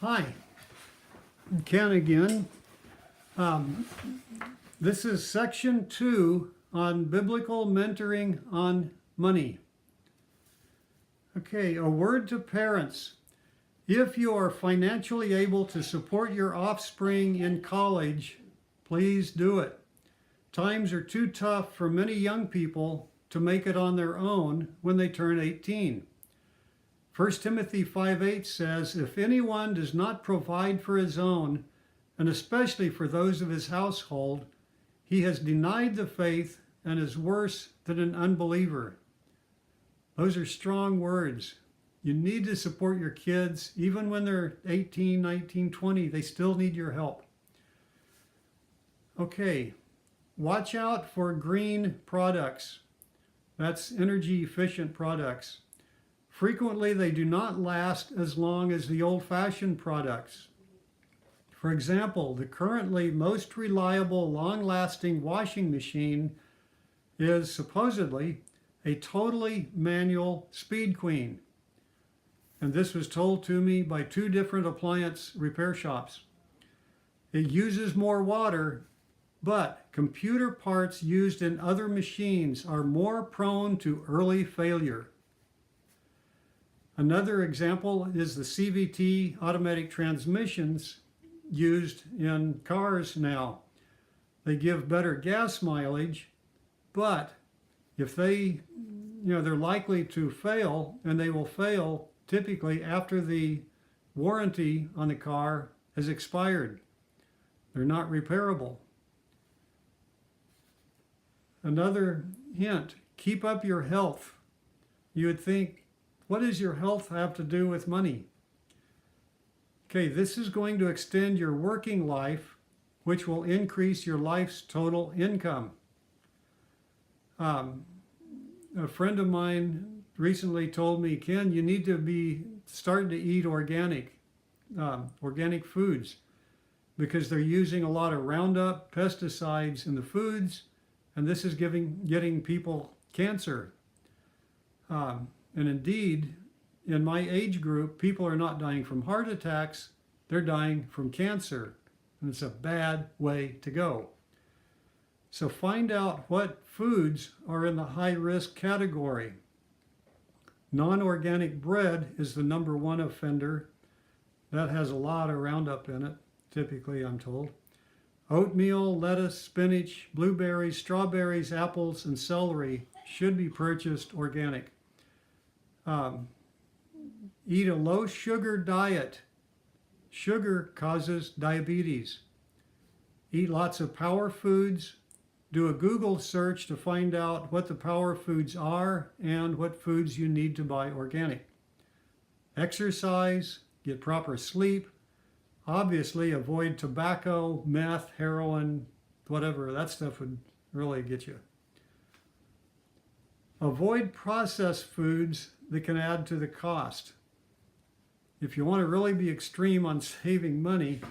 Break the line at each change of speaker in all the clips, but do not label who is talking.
Hi, Ken again. Um, this is section 2 on biblical mentoring on money. Okay, a word to parents. If you are financially able to support your offspring in college, please do it. Times are too tough for many young people to make it on their own when they turn 18. 1 Timothy 5:8 says, "If anyone does not provide for his own, and especially for those of his household, he has denied the faith and is worse than an unbeliever." Those are strong words. You need to support your kids. Even when they're 18, 19, 20, they still need your help. Okay, watch out for green products. That's energy efficient products. Frequently, they do not last as long as the old-fashioned products. For example, the currently most reliable, long-lasting washing machine is supposedly a totally manual Speed Queen. And this was told to me by 2 different appliance repair shops. It uses more water, but computer parts used in other machines are more prone to early failure. Another example is the CVT automatic transmissions used in cars now. They give better gas mileage, but if they're likely to fail, and they will fail typically after the warranty on the car has expired. They're not repairable. Another hint, keep up your health. You would think, what does your health have to do with money? Okay, this is going to extend your working life, which will increase your life's total income. A friend of mine recently told me, Ken, you need to be starting to eat organic foods, because they're using a lot of Roundup pesticides in the foods, and this is getting people cancer. And indeed, in my age group, people are not dying from heart attacks, they're dying from cancer. And it's a bad way to go. So find out what foods are in the high risk category. Non-organic bread is the number 1 offender. That has a lot of Roundup in it, typically, I'm told. Oatmeal, lettuce, spinach, blueberries, strawberries, apples, and celery should be purchased organic. Eat a low sugar diet. Sugar causes diabetes. Eat lots of power foods. Do a Google search to find out what the power foods are and what foods you need to buy organic. Exercise, get proper sleep. Obviously, avoid tobacco, meth, heroin, whatever. That stuff would really get you. Avoid processed foods that can add to the cost. If you want to really be extreme on saving money,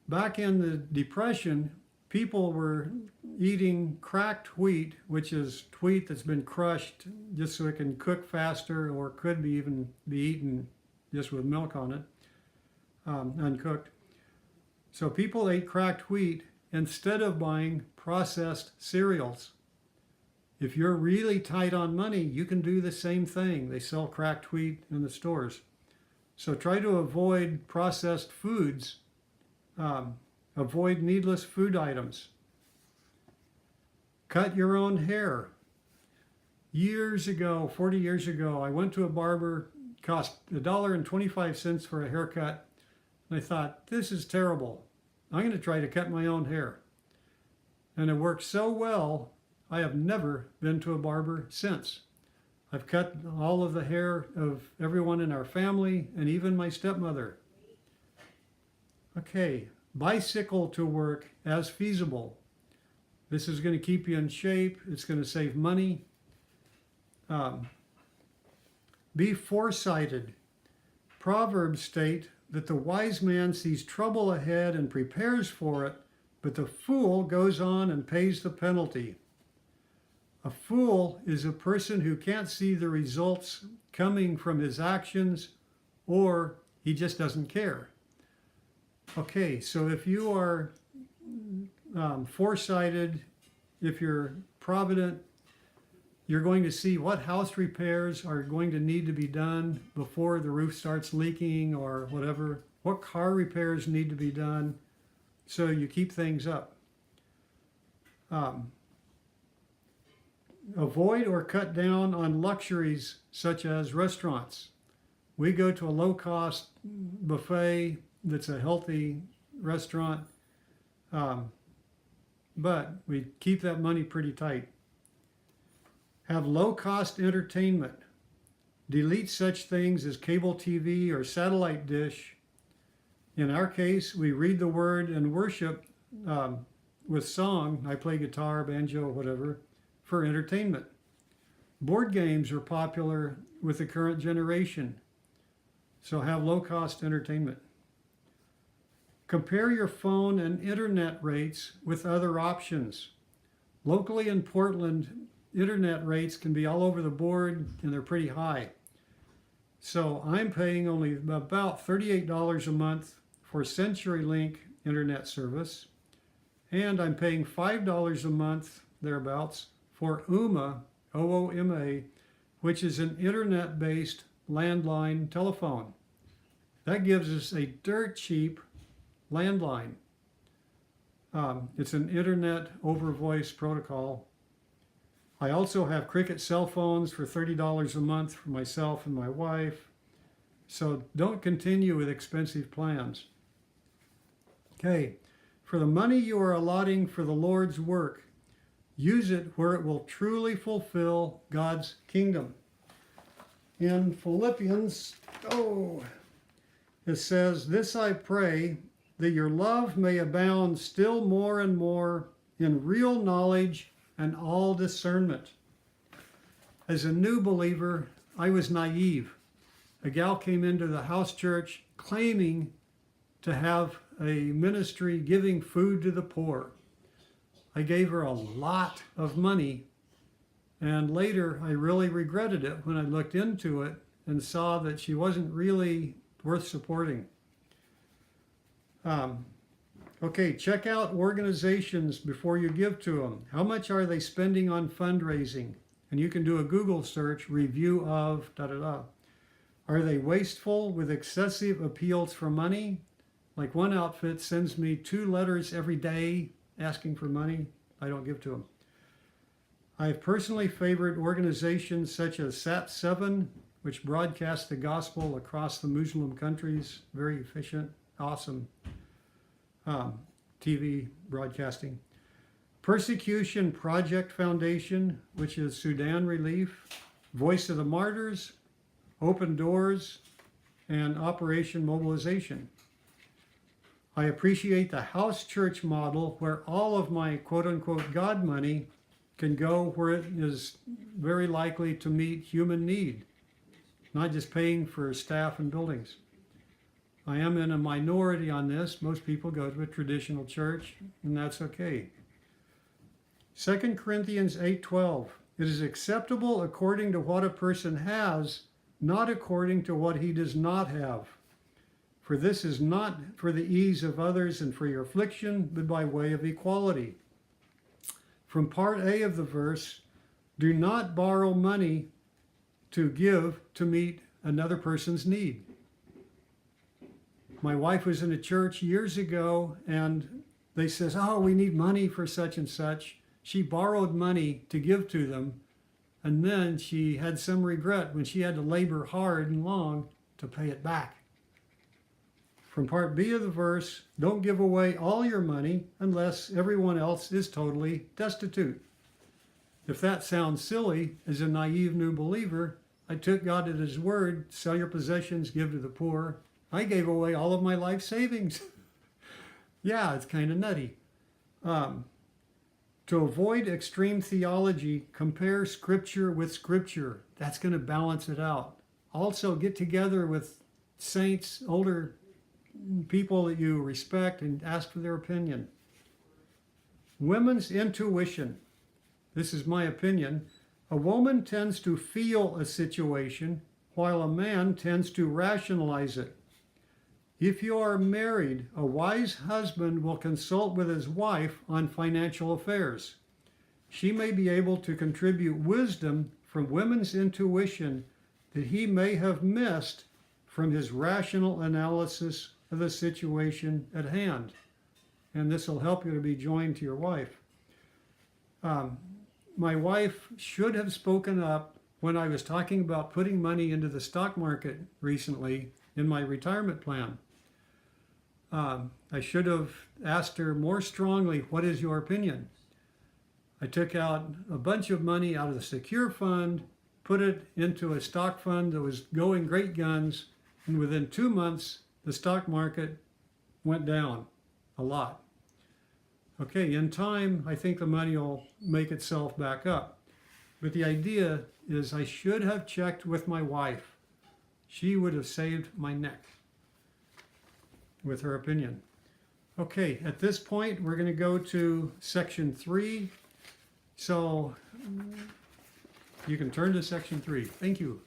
back in the Depression, people were eating cracked wheat, which is wheat that's been crushed just so it can cook faster, or could be even be eaten just with milk on it, uncooked. So people ate cracked wheat instead of buying processed cereals. If you're really tight on money, you can do the same thing. They sell cracked wheat in the stores. So try to avoid processed foods. Avoid needless food items. Cut your own hair. Years ago, 40 years ago, I went to a barber, cost $1.25 for a haircut. And I thought, this is terrible. I'm going to try to cut my own hair. And it worked so well, I have never been to a barber since. I've cut all of the hair of everyone in our family and even my stepmother. Okay, bicycle to work as feasible. This is going to keep you in shape. It's going to save money. Be foresighted. Proverbs state that the wise man sees trouble ahead and prepares for it, but the fool goes on and pays the penalty. A fool is a person who can't see the results coming from his actions, or he just doesn't care. Okay, so if you are foresighted, if you're provident, you're going to see what house repairs are going to need to be done before the roof starts leaking or whatever, what car repairs need to be done, so you keep things up. Avoid or cut down on luxuries such as restaurants. We go to a low-cost buffet that's a healthy restaurant, but we keep that money pretty tight. Have low-cost entertainment. Delete such things as cable TV or satellite dish. In our case, we read the word and worship with song. I play guitar, banjo, whatever, for entertainment. Board games are popular with the current generation, so have low-cost entertainment. Compare your phone and internet rates with other options. Locally in Portland, internet rates can be all over the board and they're pretty high. So I'm paying only about $38 a month for CenturyLink internet service, and I'm paying $5 a month, thereabouts, for Ooma, O-O-M-A, which is an internet-based landline telephone. That gives us a dirt cheap landline. It's an internet over voice protocol. I also have Cricket cell phones for $30 a month for myself and my wife. So don't continue with expensive plans. Okay, for the money you are allotting for the Lord's work, use it where it will truly fulfill God's kingdom. In Philippians, it says, "This I pray, that your love may abound still more and more in real knowledge and all discernment." As a new believer, I was naive. A gal came into the house church claiming to have a ministry giving food to the poor. I gave her a lot of money, and later I really regretted it when I looked into it and saw that she wasn't really worth supporting. Okay, check out organizations before you give to them. How much are they spending on fundraising? And you can do a Google search, review of, da-da-da. Are they wasteful with excessive appeals for money? Like one outfit sends me 2 letters every day asking for money. I don't give to them. I have personally favored organizations such as Sat7, which broadcasts the gospel across the Muslim countries. Very efficient, awesome TV broadcasting. Persecution Project Foundation, which is Sudan Relief, Voice of the Martyrs, Open Doors, and Operation Mobilization. I appreciate the house church model where all of my quote-unquote God money can go where it is very likely to meet human need, not just paying for staff and buildings. I am in a minority on this. Most people go to a traditional church, and that's okay. 2 Corinthians 8:12, "It is acceptable according to what a person has, not according to what he does not have. For this is not for the ease of others and for your affliction, but by way of equality." From part A of the verse, do not borrow money to give to meet another person's need. My wife was in a church years ago, and they says, "Oh, we need money for such and such." She borrowed money to give to them, and then she had some regret when she had to labor hard and long to pay it back. From part B of the verse, don't give away all your money unless everyone else is totally destitute. If that sounds silly, as a naive new believer, I took God at his word, sell your possessions, give to the poor. I gave away all of my life savings. Yeah, it's kind of nutty. To avoid extreme theology, compare scripture with scripture. That's going to balance it out. Also, get together with saints, older people that you respect, and ask for their opinion. Women's intuition. This is my opinion. A woman tends to feel a situation while a man tends to rationalize it. If you are married, a wise husband will consult with his wife on financial affairs. She may be able to contribute wisdom from women's intuition that he may have missed from his rational analysis of the situation at hand. And this will help you to be joined to your wife. My wife should have spoken up when I was talking about putting money into the stock market recently in my retirement plan. I should have asked her more strongly, what is your opinion? I took out a bunch of money out of the secure fund, put it into a stock fund that was going great guns, and within 2 months, the stock market went down a lot. Okay, in time, I think the money will make itself back up. But the idea is I should have checked with my wife. She would have saved my neck with her opinion. Okay, at this point, we're going to go to section 3. So you can turn to section 3. Thank you.